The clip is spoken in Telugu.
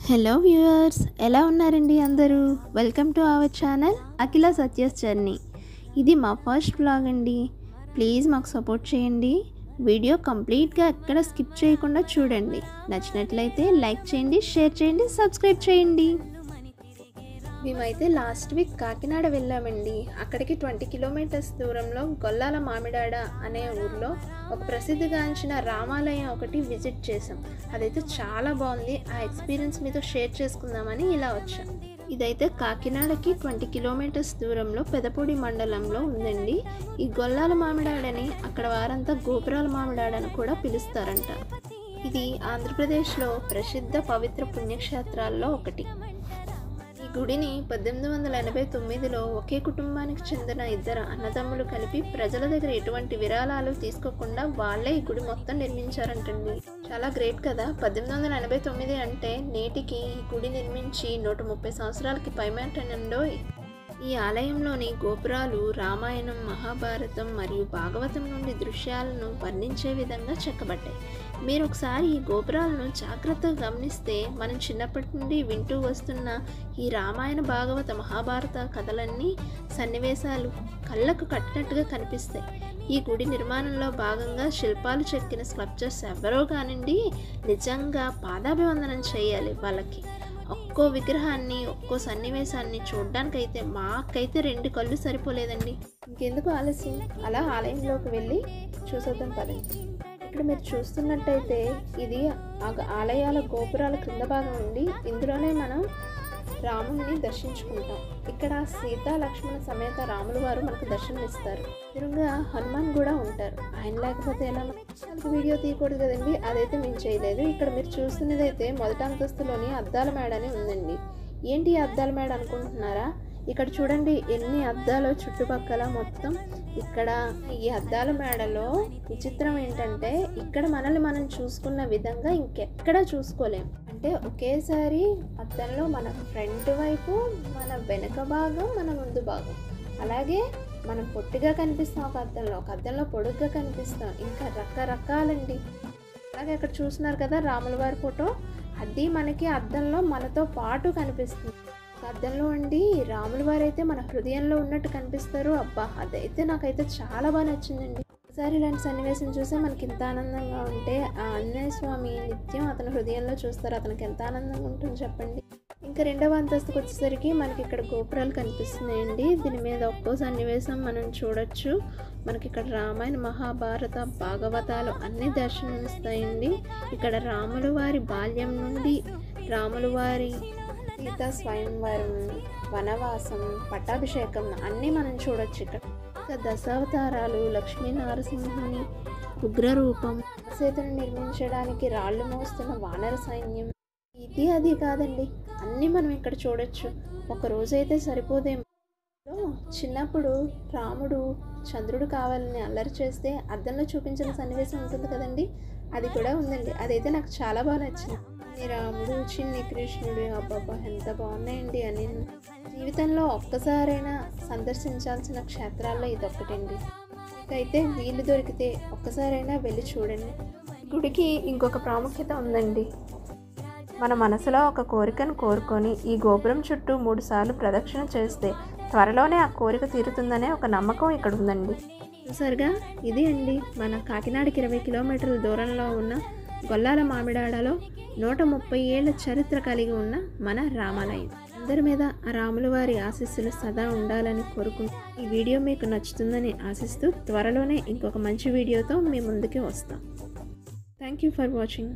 హలో వ్యూవర్స్, ఎలా ఉన్నారండి అందరూ? Welcome to our channel Akhila Satya's journey. ఇది మా ఫస్ట్ వ్లాగ్ అండి. ప్లీజ్ మాకు సపోర్ట్ చేయండి. వీడియో కంప్లీట్గా ఎక్కడ స్కిప్ చేయకుండా చూడండి. నచ్చినట్లయితే లైక్ చేయండి, షేర్ చేయండి, సబ్స్క్రైబ్ చేయండి. మేమైతే లాస్ట్ వీక్ కాకినాడ వెళ్ళామండి. అక్కడికి 20 కిలోమీటర్స్ దూరంలో గొల్లాల మామిడాడ అనే ఊర్లో ఒక ప్రసిద్ధిగాంచిన రామాలయం ఒకటి విజిట్ చేసాం. అదైతే చాలా బాగుంది. ఆ ఎక్స్పీరియన్స్ మీతో షేర్ చేసుకుందామని ఇలా వచ్చాం. ఇదైతే కాకినాడకి 20 కిలోమీటర్స్ దూరంలో పెదపూడి మండలంలో ఉందండి. ఈ గొల్లాల మామిడాడని అక్కడ వారంతా గోపురాల మామిడాడని కూడా పిలుస్తారంట. ఇది ఆంధ్రప్రదేశ్లో ప్రసిద్ధ పవిత్ర పుణ్యక్షేత్రాల్లో ఒకటి. ఈ గుడిని 1889లో ఒకే కుటుంబానికి చెందిన ఇద్దరు అన్నదమ్ములు కలిపి ప్రజల దగ్గర ఎటువంటి విరాళాలు తీసుకోకుండా వాళ్ళే ఈ గుడి మొత్తం నిర్మించారంటండి. చాలా గ్రేట్ కదా. 1889 అంటే నేటికి ఈ గుడి నిర్మించి 130 సంవత్సరాలకి పైమాటనండో. ఈ ఆలయంలోని గోపురాలు రామాయణం, మహాభారతం మరియు భాగవతం నుండి దృశ్యాలను వర్ణించే విధంగా చెక్కబడ్డాయి. మీరు ఒకసారి ఈ గోపురాలను జాగ్రత్తగా గమనిస్తే మనం చిన్నప్పటి నుండి వింటూ వస్తున్న ఈ రామాయణ, భాగవత, మహాభారత కథలన్నీ సన్నివేశాలు కళ్ళకు కట్టినట్టుగా కనిపిస్తాయి. ఈ గుడి నిర్మాణంలో భాగంగా శిల్పాలు చెక్కిన స్కల్ప్చర్స్ ఎవరో కానివ్వండి నిజంగా పాదాభివందనం చేయాలి వాళ్ళకి. ఒక్కో విగ్రహాన్ని, ఒక్కో సన్నివేశాన్ని చూడడానికైతే మాకైతే 2 కళ్ళు సరిపోలేదండి. ఇంకెందుకు ఆలస్యం, అలా ఆలయంలోకి వెళ్ళి చూసొద్దాం పదండి. ఇక్కడ మీరు చూస్తున్నట్టయితే ఇది ఆలయాల గోపురాల క్రింద భాగం ఉండి ఇందులోనే మనం రాముడిని దర్శించుకుంటాం. ఇక్కడ సీతా లక్ష్మణ సమేత రాములు వారు మనకు దర్శనం ఇస్తారు. ఎదురుగా హనుమాన్ కూడా ఉంటారు. ఆయన లేకపోతే ఎలా మనకు వీడియో తీయకూడదు కదండి. అదైతే మేము చేయలేదు. ఇక్కడ మీరు చూస్తున్నదైతే మొదటి అంతస్తులోని అద్దాల మేడ అని ఉందండి. ఏంటి అద్దాల మేడ అనుకుంటున్నారా? ఇక్కడ చూడండి ఎన్ని అద్దాలు చుట్టుపక్కల మొత్తం. ఇక్కడ ఈ అద్దాల మేడలో విచిత్రం ఏంటంటే ఇక్కడ మనల్ని మనం చూసుకున్న విధంగా ఇంకెక్కడా చూసుకోలేం. అంటే ఒకేసారి అద్దంలో మన ఫ్రంట్ వైపు, మన వెనక భాగం, మన ముందు భాగం, అలాగే మనం పొట్టిగా కనిపిస్తాం ఒక అద్దంలో పొడుగ్గా కనిపిస్తాం, ఇంకా రకరకాలండి. అలాగే అక్కడ చూస్తున్నారు కదా రాముల వారి ఫోటో, అది మనకి అద్దంలో మనతో పాటు కనిపిస్తుంది. అద్దంలో అండి రాముల వారు అయితే మన హృదయంలో ఉన్నట్టు కనిపిస్తారు. అబ్బా, అదైతే నాకైతే చాలా బాగా నచ్చిందండి. ఒకసారి ఇలాంటి సన్నివేశం చూస్తే మనకి ఎంత ఆనందంగా ఉంటే ఆ ఆంజనేయ స్వామి నిత్యం అతని హృదయంలో చూస్తారు. అతనికి ఎంత ఆనందంగా ఉంటుంది చెప్పండి. ఇంకా 2వ అంతస్తుకు వచ్చేసరికి మనకి ఇక్కడ గోపురాలు కనిపిస్తున్నాయండి. దీని మీద ఒక్కో సన్నివేశం మనం చూడొచ్చు. మనకి ఇక్కడ రామాయణ, మహాభారత, భాగవతాలు అన్నీ దర్శనమిస్తాయండి. ఇక్కడ రాముల వారి బాల్యం నుండి రాముల వారి సీతా స్వయంవరం, వనవాసం, పట్టాభిషేకం అన్నీ మనం చూడొచ్చు. ఇక్కడ దశావతారాలు, లక్ష్మీ నరసింహుని ఉగ్రరూపం, సీతను నిర్మించడానికి రాళ్లు మోస్తున్న వానర సైన్యం, ఇది అది కాదండి, అన్నీ మనం ఇక్కడ చూడొచ్చు. ఒక రోజైతే సరిపోదేమో. చిన్నప్పుడు రాముడు చంద్రుడు కావాలని అల్లరి చేస్తే అద్దంలో చూపించిన సన్నివేశం ఉంటుంది కదండి, అది కూడా ఉందండి. అదైతే నాకు చాలా బాగా నచ్చింది. రాముడు, చిన్ని కృష్ణుడు, అబ్బాబ్బా ఎంత బాగున్నాయండి అని. జీవితంలో ఒక్కసారైనా సందర్శించాల్సిన క్షేత్రాల్లో ఇదొక్కటండి. అయితే వీలు దొరికితే ఒక్కసారైనా వెళ్ళి చూడండి. గుడికి ఇంకొక ప్రాముఖ్యత ఉందండి. మన మనసులో ఒక కోరికను కోరుకొని ఈ గోపురం చుట్టూ 3 సార్లు ప్రదక్షిణ చేస్తే త్వరలోనే ఆ కోరిక తీరుతుందనే ఒక నమ్మకం ఇక్కడ ఉందండి. చూసారుగా, ఇది అండి మన కాకినాడకి 20 కిలోమీటర్ల దూరంలో ఉన్న గొల్లాల మామిడాడలో 130 ఏళ్ల చరిత్ర కలిగి ఉన్న మన రామాలయం. అందరి మీద ఆ రాముల వారి ఆశీస్సులు సదా ఉండాలని కోరుకుంటూ ఈ వీడియో మీకు నచ్చుతుందని ఆశిస్తూ త్వరలోనే ఇంకొక మంచి వీడియోతో మీ ముందుకే వస్తాం. Thank you for watching.